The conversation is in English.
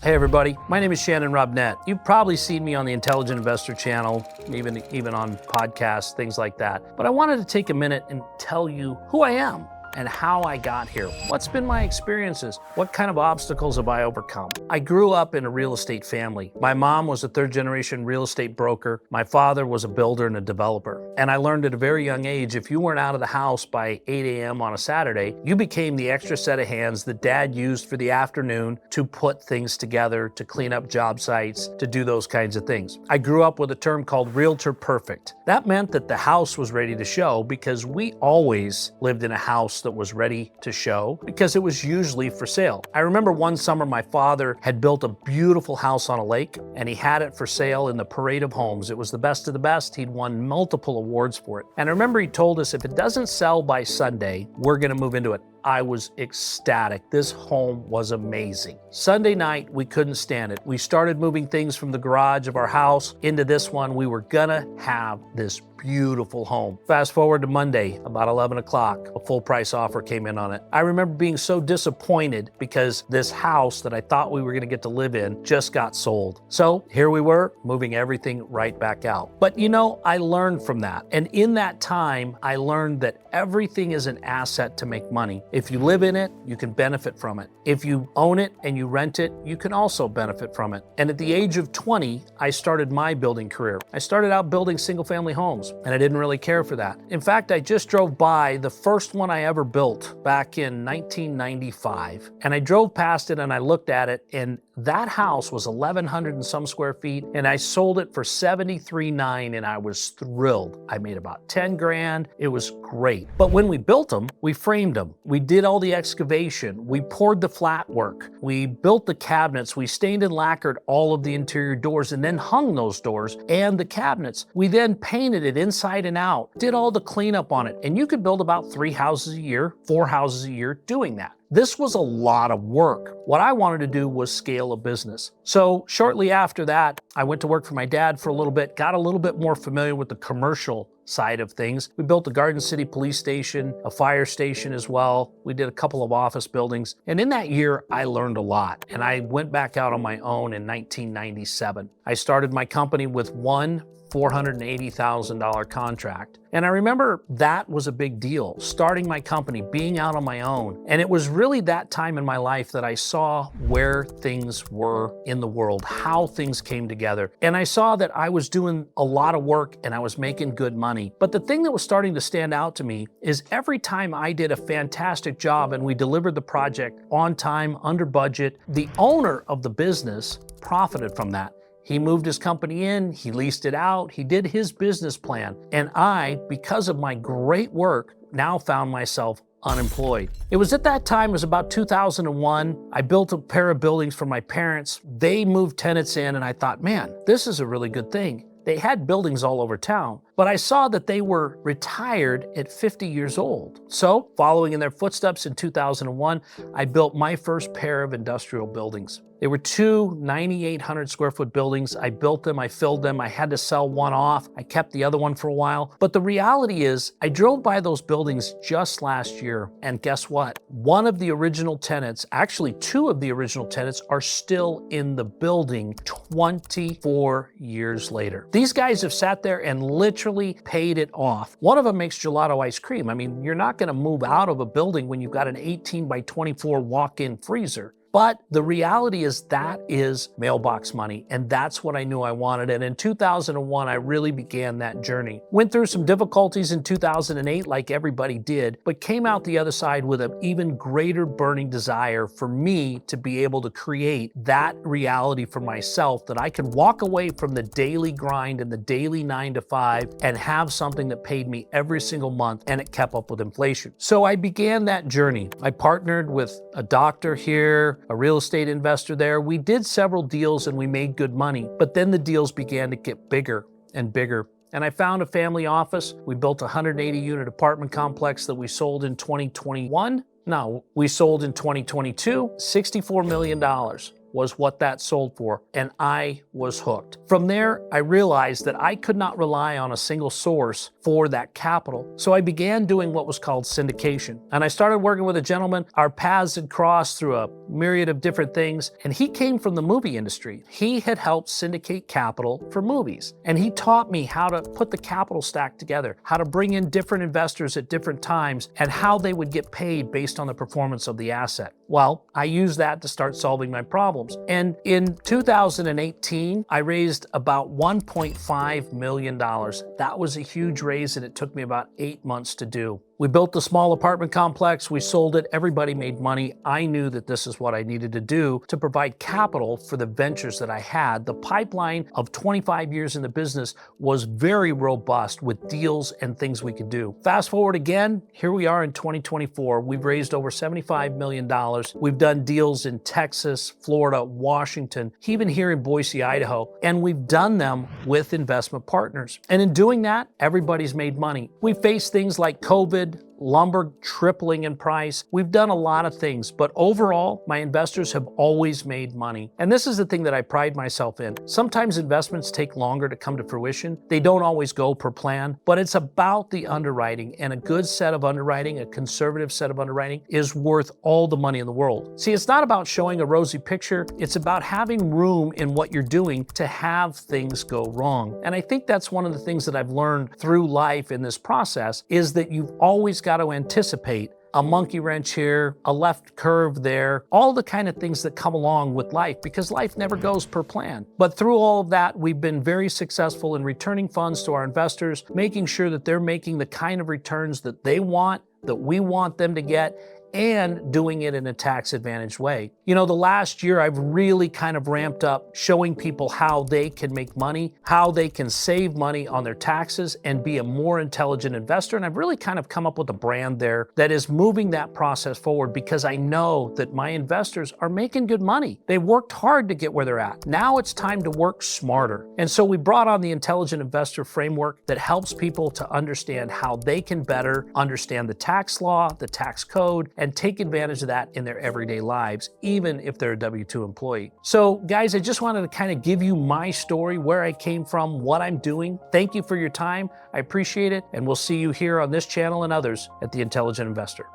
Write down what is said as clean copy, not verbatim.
Hey everybody, my name is Shannon Robnett. You've probably seen me on the Intelligent Investor channel, even on podcasts, things like that. But I wanted to take a minute and tell you who I am and how I got here. What's been my experiences? What kind of obstacles have I overcome? I grew up in a real estate family. My mom was a third generation real estate broker. My father was a builder and a developer. And I learned at a very young age, if you weren't out of the house by 8 a.m. on a Saturday, you became the extra set of hands that dad used for the afternoon to put things together, to clean up job sites, to do those kinds of things. I grew up with a term called realtor perfect. That meant that the house was ready to show because we always lived in a house that was ready to show because it was usually for sale. I remember one summer my father had built a beautiful house on a lake and he had it for sale in the parade of homes. It was the best of the best. He'd won multiple awards for it. And I remember he told us if it doesn't sell by Sunday, we're going to move into it. I was ecstatic. This home was amazing. Sunday night, we couldn't stand it. We started moving things from the garage of our house into this one. We were gonna have this beautiful home. Fast forward to Monday, about 11 o'clock, a full price offer came in on it. I remember being so disappointed because this house that I thought we were gonna get to live in just got sold. So here we were, moving everything right back out. But you know, I learned from that. And in that time, I learned that everything is an asset to make money. If you live in it, you can benefit from it. If you own it and you rent it, you can also benefit from it. And at the age of 20, I started my building career. I started out building single-family homes, and I didn't really care for that. In fact, I just drove by the first one I ever built back in 1995. And I drove past it and I looked at it, and that house was 1,100 and some square feet, and I sold it for $73,900, and I was thrilled. I made about 10 grand. It was great. But when we built them, we framed them. We did all the excavation. We poured the flat work. We built the cabinets. We stained and lacquered all of the interior doors and then hung those doors and the cabinets. We then painted it inside and out, did all the cleanup on it. And you could build about 3 houses a year, 4 houses a year doing that. This was a lot of work. What I wanted to do was scale a business. So shortly after that, I went to work for my dad for a little bit, got a little bit more familiar with the commercial side of things. We built a Garden City police station, a fire station as well. We did a couple of office buildings. And in that year, I learned a lot. And I went back out on my own in 1997. I started my company with one $480,000 contract. And I remember that was a big deal, starting my company, being out on my own. And it was really that time in my life that I saw where things were in the world, how things came together. And I saw that I was doing a lot of work and I was making good money. But the thing that was starting to stand out to me is every time I did a fantastic job and we delivered the project on time, under budget, the owner of the business profited from that. He moved his company in, he leased it out, he did his business plan. And I, because of my great work, now found myself unemployed. It was at that time, it was about 2001. I built a pair of buildings for my parents. They moved tenants in and I thought, man, this is a really good thing. They had buildings all over town, but I saw that they were retired at 50 years old. So following in their footsteps in 2001, I built my first pair of industrial buildings. They were 2 9,800 square foot buildings. I built them, I filled them. I had to sell one off. I kept the other one for a while. But the reality is I drove by those buildings just last year. And guess what? One of the original tenants, actually 2 of the original tenants are still in the building 24 years later. These guys have sat there and literally paid it off. One of them makes gelato ice cream. I mean, you're not gonna move out of a building when you've got an 18 by 24 walk-in freezer. But the reality is that is mailbox money, and that's what I knew I wanted. And in 2001, I really began that journey. Went through some difficulties in 2008, like everybody did, but came out the other side with an even greater burning desire for me to be able to create that reality for myself, that I could walk away from the daily grind and the daily 9 to 5 and have something that paid me every single month, and it kept up with inflation. So I began that journey. I partnered with a doctor here, a real estate investor there. We did several deals and we made good money, but then the deals began to get bigger and bigger. And I found a family office. We built a 180 unit apartment complex that we sold in 2021. No, we sold in 2022, $64 million. was what that sold for, and I was hooked. From there, I realized that I could not rely on a single source for that capital. So I began doing what was called syndication. And I started working with a gentleman. Our paths had crossed through a myriad of different things, and he came from the movie industry. He had helped syndicate capital for movies, and he taught me how to put the capital stack together, how to bring in different investors at different times, and how they would get paid based on the performance of the asset. Well, I used that to start solving my problems. And in 2018, I raised about $1.5 million. That was a huge raise, and it took me about 8 months to do. We built a small apartment complex, we sold it, everybody made money. I knew that this is what I needed to do to provide capital for the ventures that I had. The pipeline of 25 years in the business was very robust with deals and things we could do. Fast forward again, here we are in 2024. We've raised over $75 million. We've done deals in Texas, Florida, Washington, even here in Boise, Idaho, and we've done them with investment partners. And in doing that, everybody's made money. We faced things like COVID, lumber tripling in price. We've done a lot of things, but overall, my investors have always made money. And this is the thing that I pride myself in. Sometimes investments take longer to come to fruition. They don't always go per plan, but it's about the underwriting, and a good set of underwriting, a conservative set of underwriting, is worth all the money in the world. See, it's not about showing a rosy picture. It's about having room in what you're doing to have things go wrong. And I think that's one of the things that I've learned through life in this process, is that you've always got to anticipate a monkey wrench here, a left curve there, all the kind of things that come along with life, because life never goes per plan. But through all of that, we've been very successful in returning funds to our investors, making sure that they're making the kind of returns that they want, that we want them to get, and doing it in a tax-advantaged way. You know, the last year I've really kind of ramped up showing people how they can make money, how they can save money on their taxes and be a more intelligent investor. And I've really kind of come up with a brand there that is moving that process forward, because I know that my investors are making good money. They worked hard to get where they're at. Now it's time to work smarter. And so we brought on the Intelligent Investor Framework that helps people to understand how they can better understand the tax law, the tax code, and take advantage of that in their everyday lives, even if they're a W-2 employee. So guys, I just wanted to kind of give you my story, where I came from, what I'm doing. Thank you for your time. I appreciate it. And we'll see you here on this channel and others at The Intelligent Investor.